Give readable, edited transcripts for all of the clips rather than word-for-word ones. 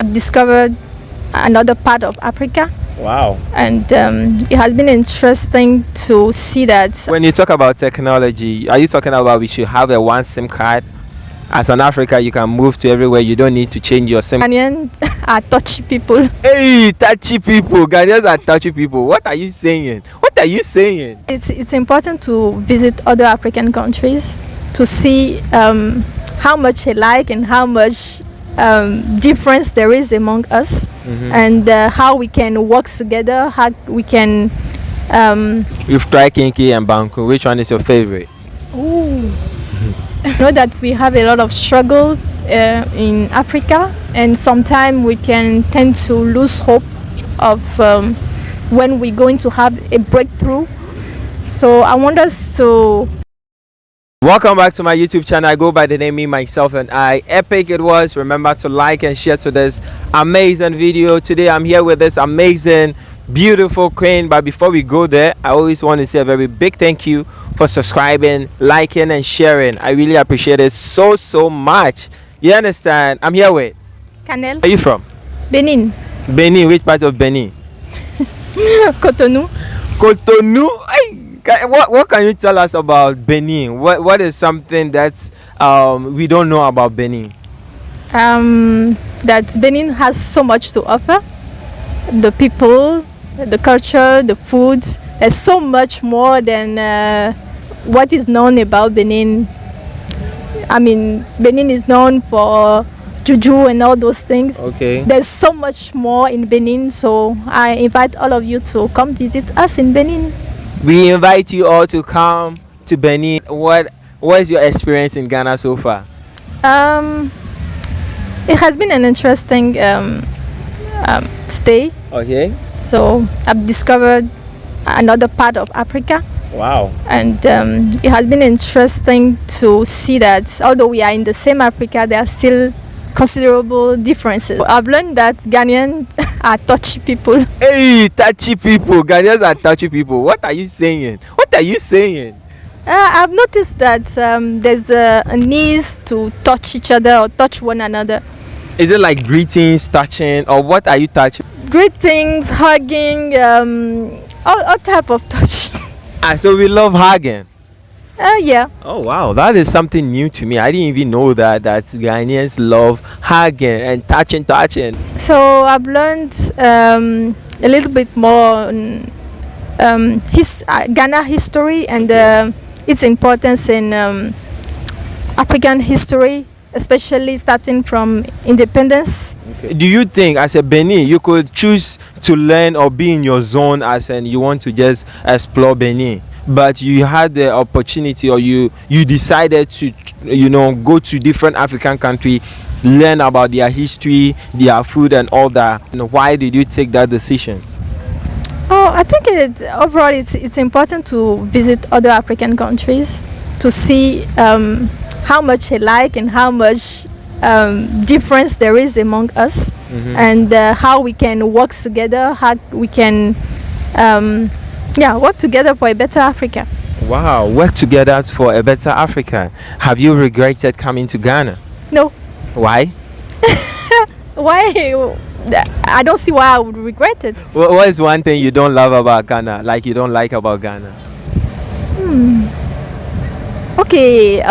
I've discovered another part of Africa. Wow. And it has been interesting to see that. When you talk about technology, are you talking about we should have a one SIM card? As an Africa, you can move to everywhere. You don't need to change your SIM. Ghanaians are touchy people. Hey, touchy people. Ghanaians are touchy people. What are you saying? What are you saying? It's important to visit other African countries to see how much alike and how much difference there is among us, and how we can work together, how we can You've tried Kinki and Banku. Which one is your favorite? Ooh. I know that we have a lot of struggles in Africa, and sometimes we can tend to lose hope of when we're going to have a breakthrough. So I want us to... Welcome back to my YouTube channel. I go by the name Me, Myself and I. Epic it was. Remember to like and share to this amazing video. Today I'm here with this amazing, beautiful queen. But before we go there, I always want to say a very big thank you for subscribing, liking and sharing. I really appreciate it so much. You understand? I'm here with Canel. Where are you from? Benin. Benin. Which part of Benin? Cotonou. Cotonou. What can you tell us about Benin? What is something that we don't know about Benin? That Benin has so much to offer. The people, the culture, the food. There's so much more than what is known about Benin. I mean, Benin is known for juju and all those things. Okay. There's so much more in Benin, so I invite all of you to come visit us in Benin. We invite you all to come to Benin. What is your experience in Ghana so far? It has been an interesting stay. Okay. So I've discovered another part of Africa. Wow. And it has been interesting to see that although we are in the same Africa, there are still considerable differences. I've learned that Ghanaians are touchy people. Hey, touchy people. Ghanaians are touchy people. What are you saying? What are you saying? I've noticed that there's a need to touch each other or touch one another. Is it like greetings, touching, or what are you touching? Greetings, hugging, all type of touch. So we love hugging. Yeah. Oh wow, that is something new to me. I didn't even know that Ghanaians love hugging and touching. So I've learned a little bit more on Ghana history and its importance in African history, especially starting from independence. Okay. Do you think as a Benin you could choose to learn or be in your zone as and you want to just explore Benin, but you had the opportunity or you decided to go to different African country, learn about their history, their food and all that? Why did you take that decision? Oh, I think overall it's important to visit other African countries to see how much alike and how much difference there is among us, and how we can work together, how we can work together for a better Africa. Wow, work together for a better Africa. Have you regretted coming to Ghana? No. Why? Why? I don't see why I would regret it. What is one thing you don't love about Ghana, like you don't like about Ghana? Okay,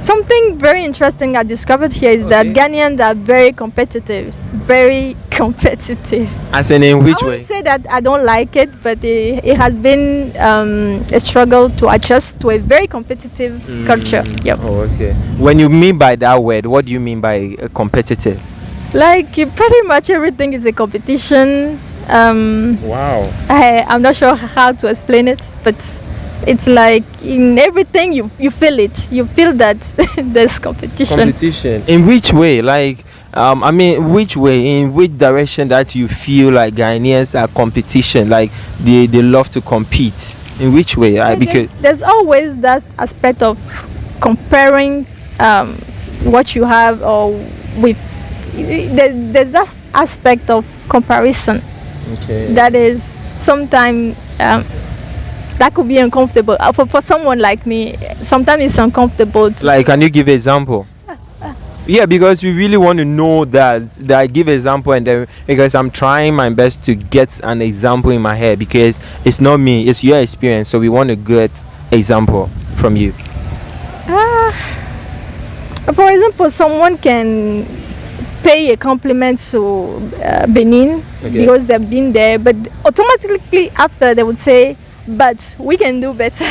something very interesting I discovered here is that Ghanaians are very competitive. Very competitive. As in which way? I wouldn't say that I don't like it, but it has been a struggle to adjust to a very competitive culture. Yep. Oh, okay. When you mean by that word, what do you mean by competitive? Like pretty much everything is a competition. Wow. I'm not sure how to explain it, but it's like in everything you feel it. You feel that there's competition. In which way? Like which way, in which direction that you feel like Ghanaians are competition, like they love to compete? In which way? Because there's always that aspect of comparing what you have or with. There's that aspect of comparison. Okay. That is sometimes that could be uncomfortable for someone like me. Sometimes it's uncomfortable. Like, can you give an example? Yeah, because we really want to know that I give example, and then because I'm trying my best to get an example in my head, because it's not me, it's your experience, so we want to get example from you. Ah, for example, someone can pay a compliment to Benin because they've been there, but automatically after they would say, "But we can do better."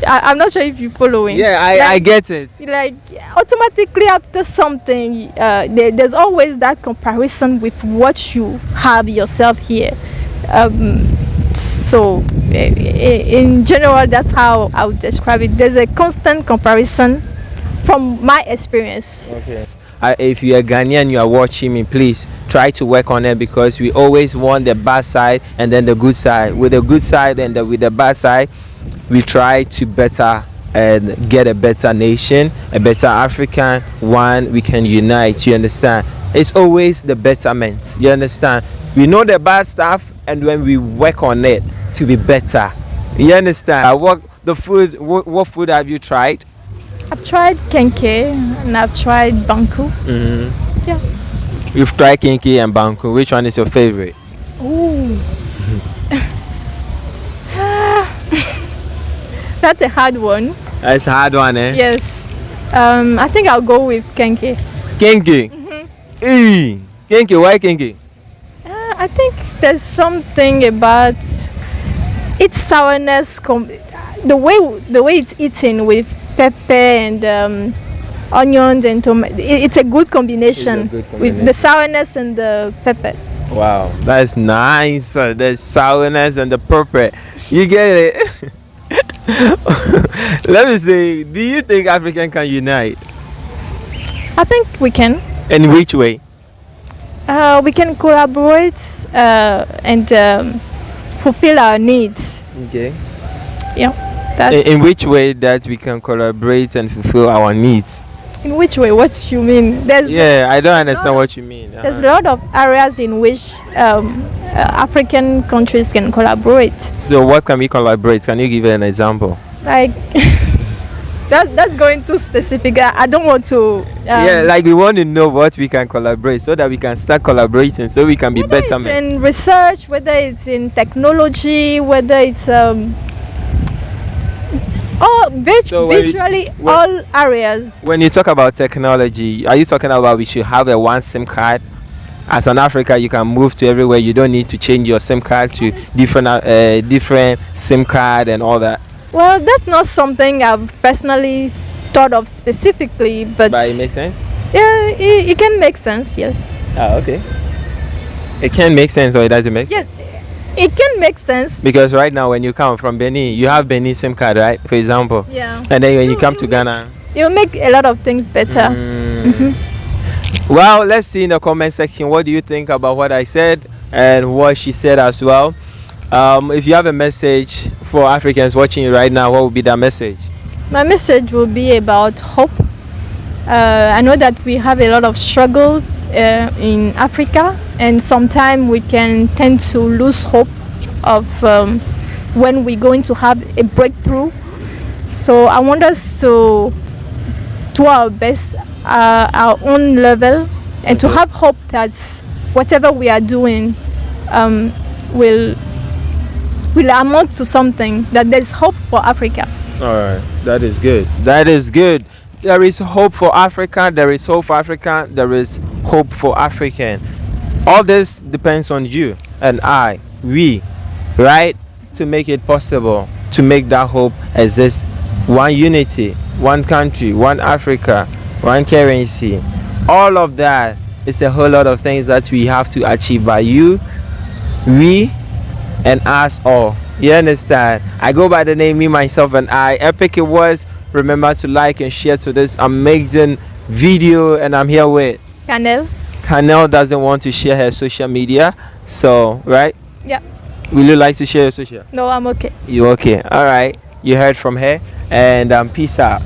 I'm not sure if you're following. Yeah, I get it. Like automatically after something, there's always that comparison with what you have yourself here. So in general, that's how I would describe it. There's a constant comparison from my experience. Okay. If you're Ghanaian, you are watching me, please try to work on it, because we always want the bad side and then the good side. With the good side and with the bad side, we try to better and get a better nation, a better African one. We can unite. You understand? It's always the betterment. You understand? We know the bad stuff, and when we work on it to be better. You understand? What food have you tried? I've tried kenke and I've tried banku. Yeah. You've tried kinky and banku. Which one is your favorite? Ooh. That's a hard one. That's a hard one, eh? Yes. I think I'll go with kenke. Kinky. Kinky. Why kinky? I think there's something about its sourness, the way it's eaten with pepper and onions and tomato. It's a good combination with the sourness and the pepper. Wow, that's nice. The sourness and the pepper. You get it? Let me say, do you think African can unite? I think we can. In which way? We can collaborate and fulfill our needs. Okay. Yeah. In which way that we can collaborate and fulfill our needs? In which way? What you mean? I don't understand what you mean. There's a lot of areas in which African countries can collaborate. So what can we collaborate? Can you give an example? Like that's going too specific. I don't want to. Like we want to know what we can collaborate so that we can start collaborating, so we can be whether better. It's in research, whether it's in technology, whether it's virtually all areas. When you talk about technology, are you talking about we should have a one SIM card? As an Africa, you can move to everywhere. You don't need to change your SIM card to different SIM card and all that. Well, that's not something I've personally thought of specifically, but it makes sense. Yeah, it can make sense. Yes. Ah, okay. It can make sense, or it doesn't make sense. Yes. It can make sense. Because right now, when you come from Benin, you have Benin SIM card, right? For example. Yeah. And then when you come to Ghana, you'll make a lot of things better. Well, let's see in the comment section, what do you think about what I said and what she said as well. If you have a message for Africans watching you right now, what would be that message? My message will be about hope. I know that we have a lot of struggles in Africa, and sometimes we can tend to lose hope of when we're going to have a breakthrough. So I want us to do our best, our own level, and to have hope that whatever we are doing will amount to something, that there's hope for Africa. All right, that is good. That is good. There is hope for Africa. There is hope for Africa. There is hope for African. All this depends on you and we, right? To make it possible, to make that hope exist. One unity, one country, one Africa, one currency. All of that is a whole lot of things that we have to achieve by you, we, and us all. You understand? I go by the name Me, Myself, and I. Epic it was. Remember to like and share to this amazing video. And I'm here with Canel. Canel doesn't want to share her social media. So, right? Yeah. Will you like to share your social? No, I'm okay. You okay? All right. You heard from her. And peace out.